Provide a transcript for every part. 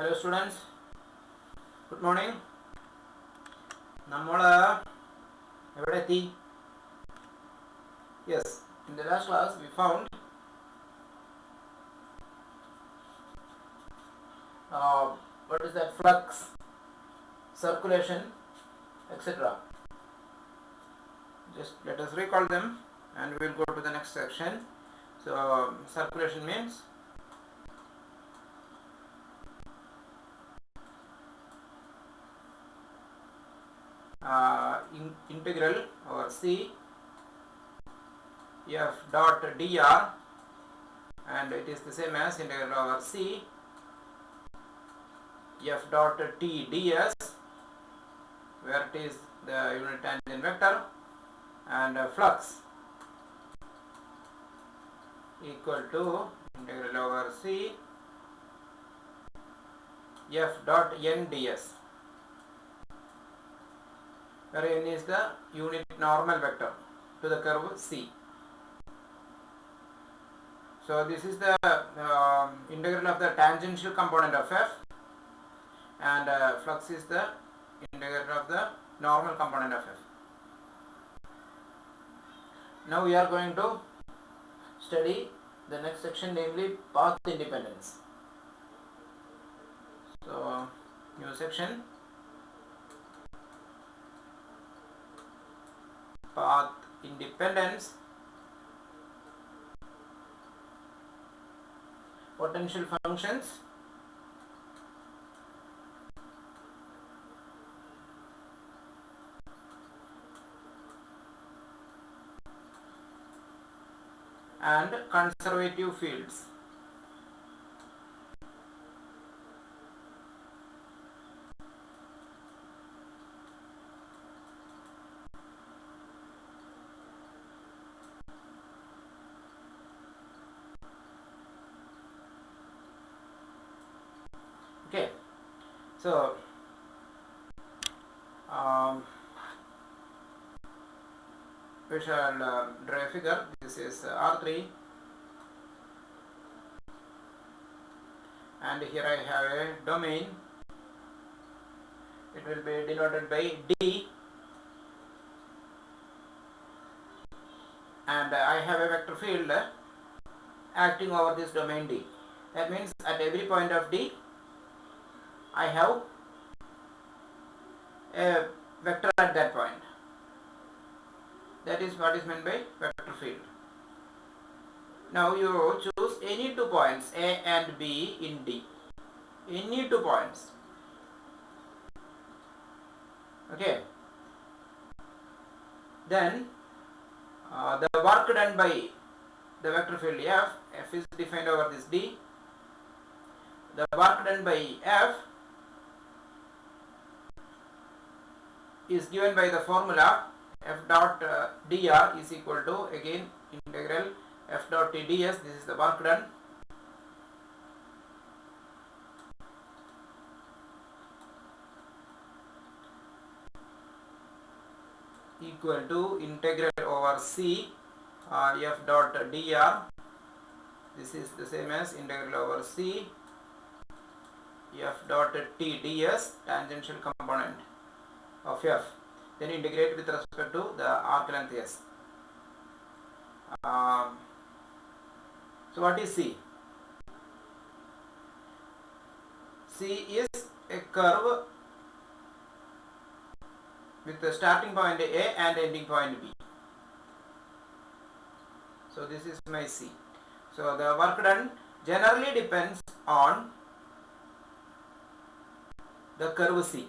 Hello students, good morning. Yes, in the last class we found what is that, flux, circulation, etc. Just let us recall them and we will go to the next section. So circulation means integral over C f dot dr, and it is the same as integral over C f dot t ds, where it is the unit tangent vector, and flux equal to integral over C f dot n ds, where n is the unit normal vector to the curve C. So this is the integral of the tangential component of f, and flux is the integral of the normal component of f. Now we are going to study the next section, namely path independence. So new section, path independence, potential functions, and conservative fields. Okay, so we shall draw a figure. This is R3, and here I have a domain. It will be denoted by D, and I have a vector field acting over this domain D. That means at every point of D I have a vector at that point. That is what is meant by vector field. Now you choose any two points A and B in D. Any two points. Okay. Then the work done by the vector field F is defined over this D. The work done by F is given by the formula f dot dr is equal to, again, integral f dot t ds. This is the work done. Equal to integral over C f dot dr. This is the same as integral over C f dot t ds, tangential component of f. Then integrate with respect to the arc length s. So what is C? C is a curve with the starting point A and ending point B. So this is my C. So the work done generally depends on the curve C.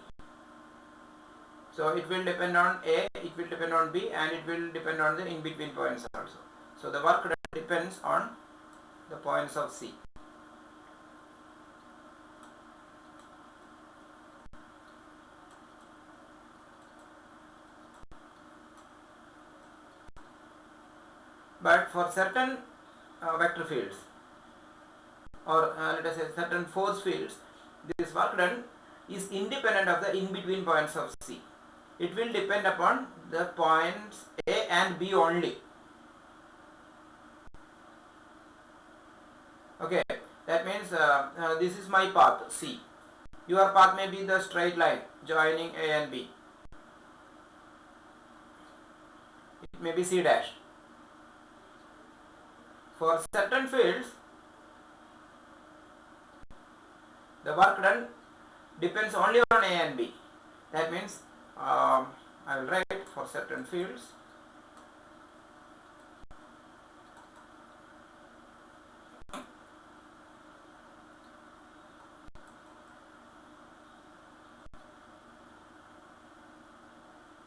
So it will depend on A, it will depend on B, and it will depend on the in-between points also. So the work done depends on the points of C. But for certain vector fields, or let us say certain force fields, this work done is independent of the in-between points of C. It will depend upon the points A and B only. Okay, that means this is my path C. Your path may be the straight line joining A and B. It may be C dash. For certain fields, the work done depends only on A and B. That means I will write for certain fields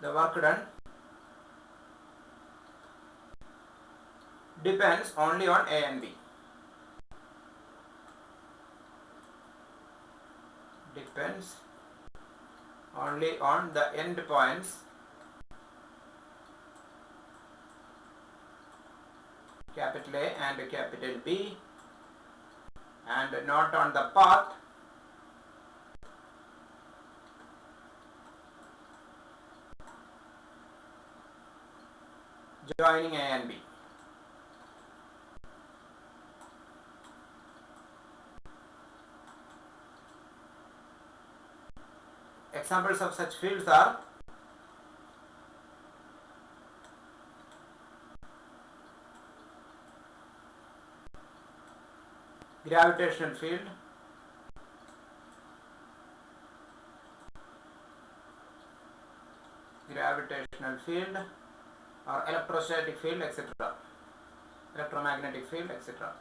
the work done depends only on A and B. Depends only on the end points capital A and capital B, and not on the path joining A and B. Examples of such fields are gravitational field, or electrostatic field, etc. Electromagnetic field, etc.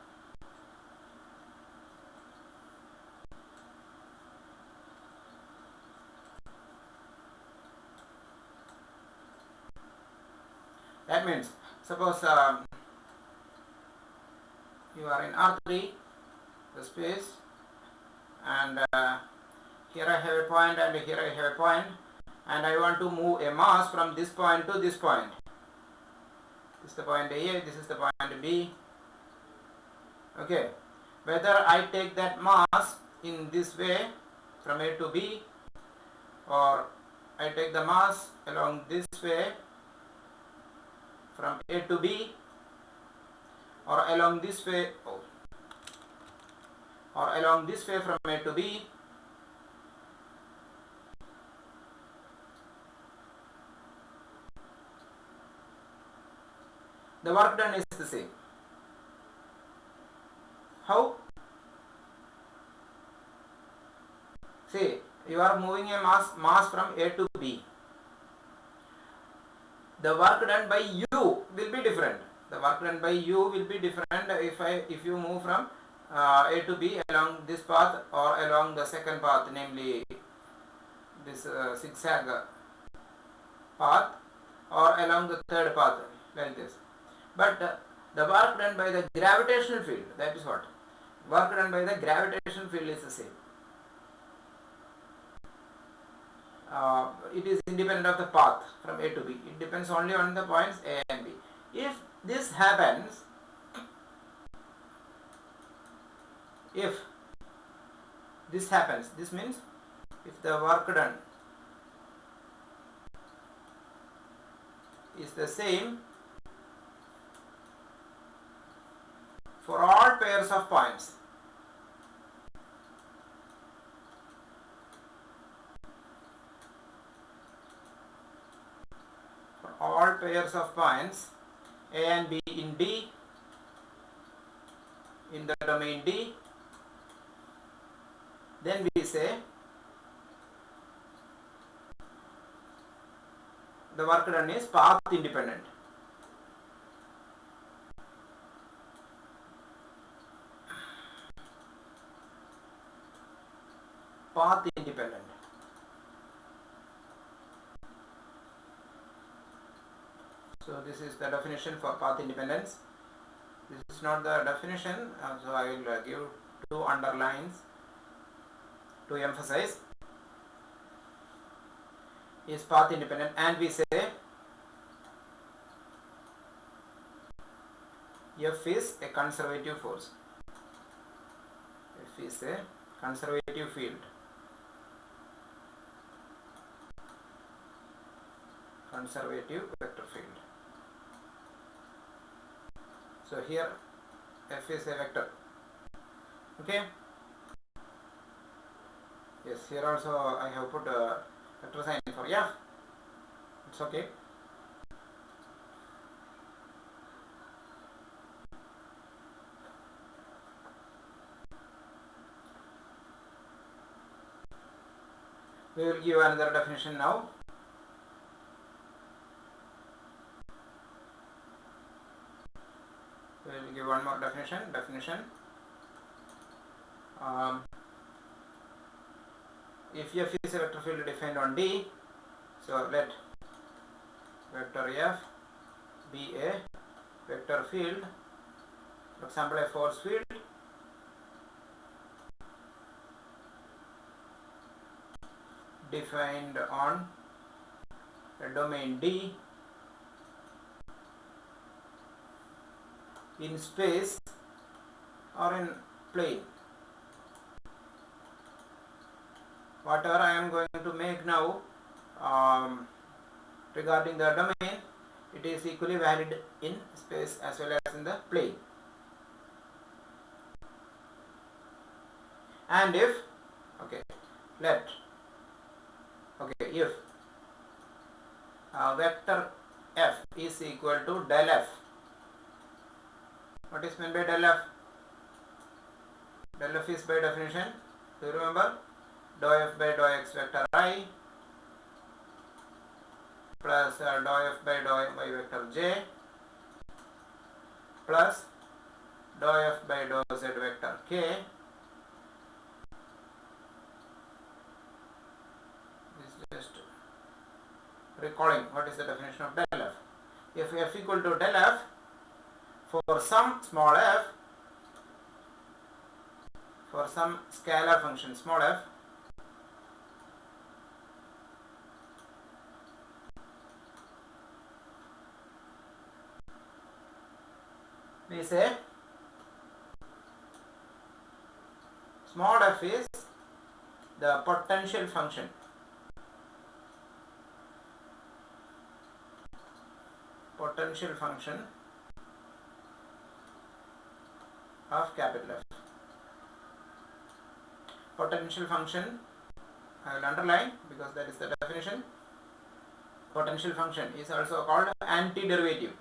That means, suppose you are in R3, the space, and here I have a point and here I have a point, and I want to move a mass from this point to this point. This is the point A, this is the point B. Okay, whether I take that mass in this way from A to B, or I take the mass along this way from A to B, or along this way, or along this way from A to B, the work done is the same. How? See, you are moving a mass from A to B. The work done by you will be different. The work done by you will be different if you move from A to B along this path or along the second path, namely this zigzag path, or along the third path, like this. But the work done by the gravitational field, that is what? Work done by the gravitational field is the same. It is independent of the path from A to B. It depends only on the points A and B. If this happens, this means if the work done is the same for all pairs of points, all pairs of points A and B in D, in the domain D, then we say the work done is path independent. Path independent. So this is the definition for path independence. This is not the definition, so I will give two underlines to emphasize. Is path independent, and we say F is a conservative force. F is a conservative field. Conservative vector field. So here F is a vector. Okay. Yes, here also I have put a vector sign for f. It's okay. We will give another definition now. We will give one more definition. If f is a vector field defined on D, so let vector f be a vector field, for example a force field defined on a domain D in space or in plane. Whatever I am going to make now regarding the domain, it is equally valid in space as well as in the plane. And if if vector f is equal to del f. What is meant by del f? Del f is by definition, do you remember? Dou f by dou x vector I plus dou f by dou y vector j plus dou f by dou z vector k. This is just recalling what is the definition of del f. If f equal to del f for some small f, for some scalar function small f, we say small f is the potential function of capital F. Potential function, I will underline because that is the definition. Potential function is also called antiderivative.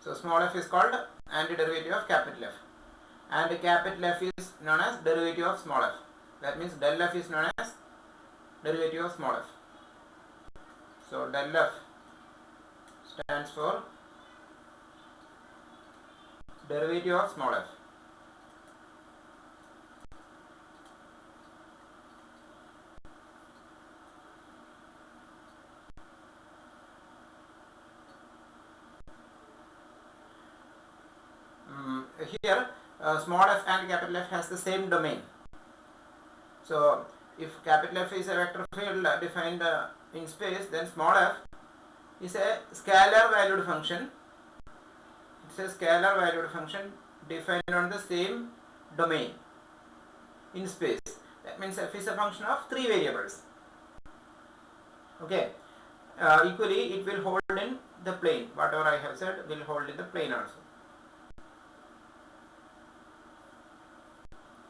So small f is called antiderivative of capital F, and capital F is known as derivative of small f. That means del f is known as derivative of small f. So del f stands for derivative of small f. Here small f and capital F has the same domain. So if capital F is a vector field defined in space, then small f is a scalar valued function. It's a scalar valued function defined on the same domain in space. That means f is a function of 3 variables. Okay. Equally it will hold in the plane. Whatever I have said will hold in the plane also.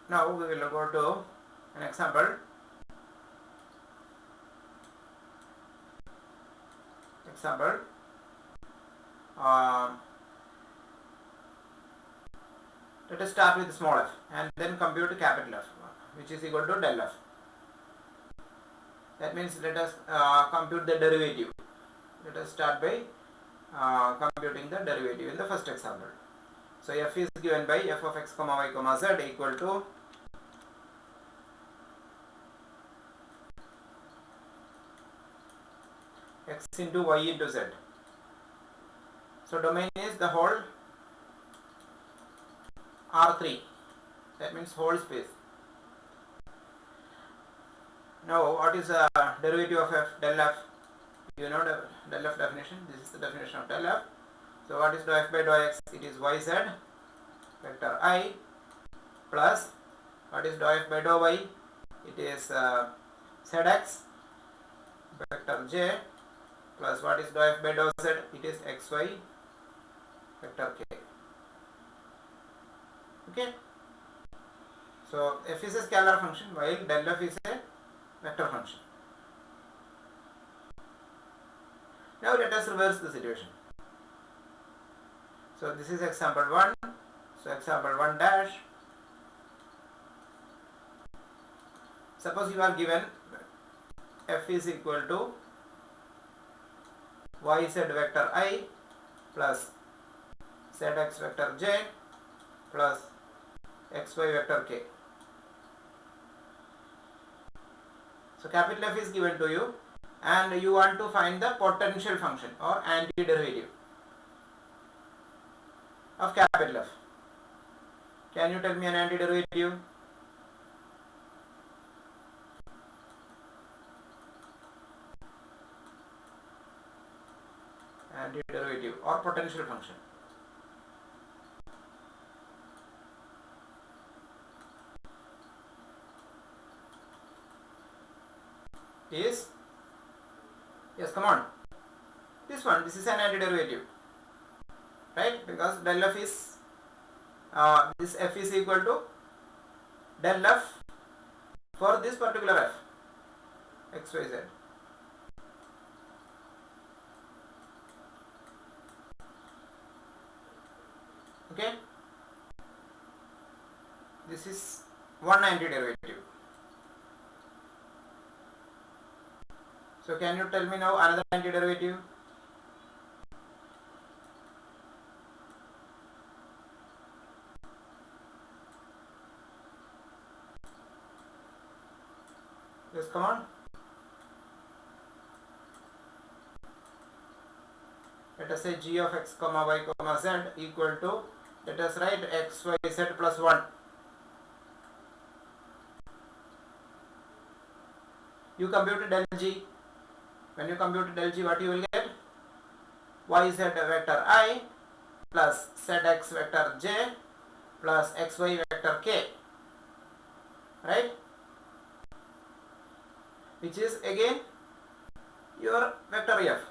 Now we will go to an example. Let us start with small f and then compute capital F, which is equal to del f. That means let us compute the derivative. Let us start by computing the derivative in the first example. So f is given by f of x comma y comma z equal to x into y into z. So domain is the whole R3. That means whole space. Now what is the derivative of f? Del f. You know the del f definition. This is the definition of del f. So what is dou f by dou x? It is yz vector I plus what is dou f by dou y? It is zx vector j plus what is dou f by dou z? It is xy vector k. Okay. So f is a scalar function while del f is a vector function. Now let us reverse the situation. So this is example 1. So example 1 dash. Suppose you are given f is equal to yz vector I plus zx vector j plus xy vector k. So capital F is given to you and you want to find the potential function or antiderivative of capital F. Can you tell me an antiderivative? Antiderivative or potential function. Is, yes, come on, this one, this is an antiderivative, right? Because del f is this f is equal to del f for this particular f, x, y, z. Okay, this is one antiderivative. So can you tell me now another antiderivative? Yes, come on. Let us say g of x comma y comma z equal to, let us write x, y, z plus 1. You compute del g. When you compute del g, what you will get? Yz vector I plus zx vector j plus xy vector k, right? Which is again your vector f.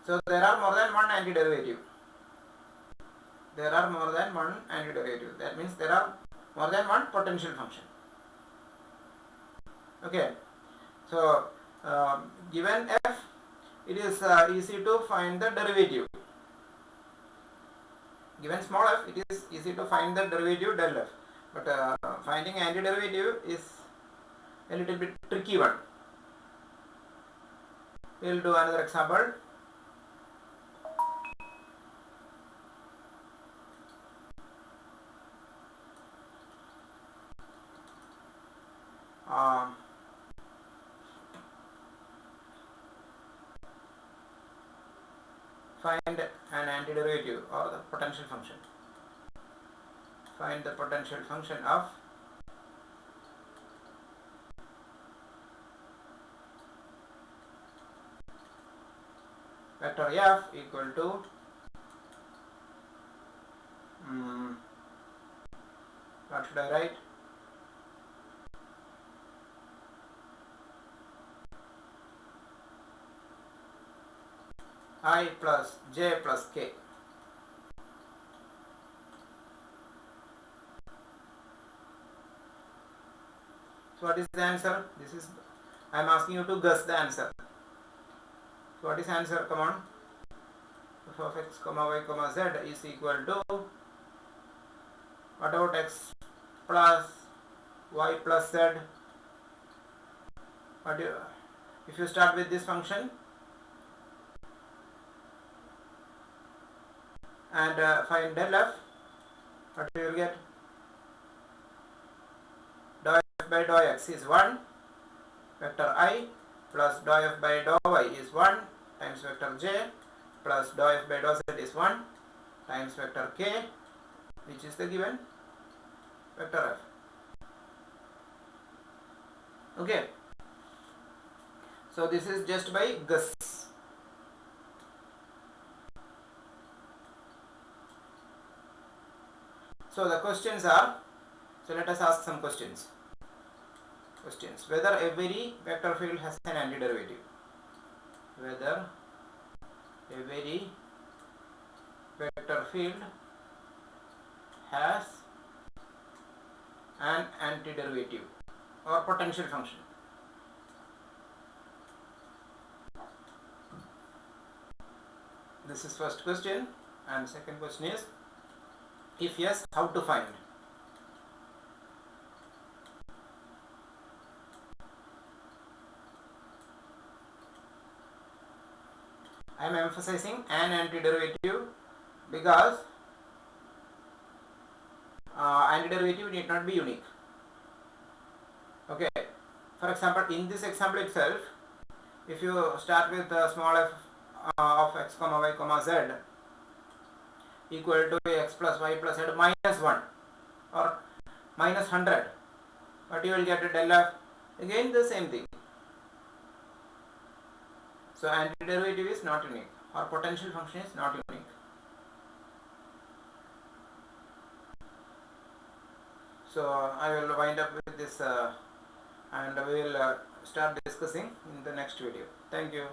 So there are more than one antiderivative. There are more than one antiderivative. That means there are more than one potential function. Okay. So given f, it is easy to find the derivative. Given small f, it is easy to find the derivative del f. But finding antiderivative is a little bit tricky one. We will do another example. Find an antiderivative or the potential function. Find the potential function of vector f equal to what should I write? I plus j plus k. So what is the answer? This is, I am asking you to guess the answer. So what is answer? Come on. F of x comma y comma z is equal to, what about x plus y plus z? What do you, if you start with this function and find del f, what do you get? Dou f by dou x is 1, vector I plus dou f by dou y is 1 times vector j plus dou f by dou z is 1 times vector k, which is the given vector f. Okay. So this is just by guess. So the questions are, so let us ask some questions. Whether every vector field has an antiderivative. whether a very vector field has an antiderivative or potential function. This is first question, and second question is, if yes, how to find? I am emphasizing an antiderivative because antiderivative need not be unique. Okay, for example, in this example itself, if you start with small f of x comma y comma z equal to x plus y plus z minus 1 or minus 100, but you will get a del f, again the same thing. So antiderivative is not unique, or potential function is not unique. So I will wind up with this and we will start discussing in the next video. Thank you.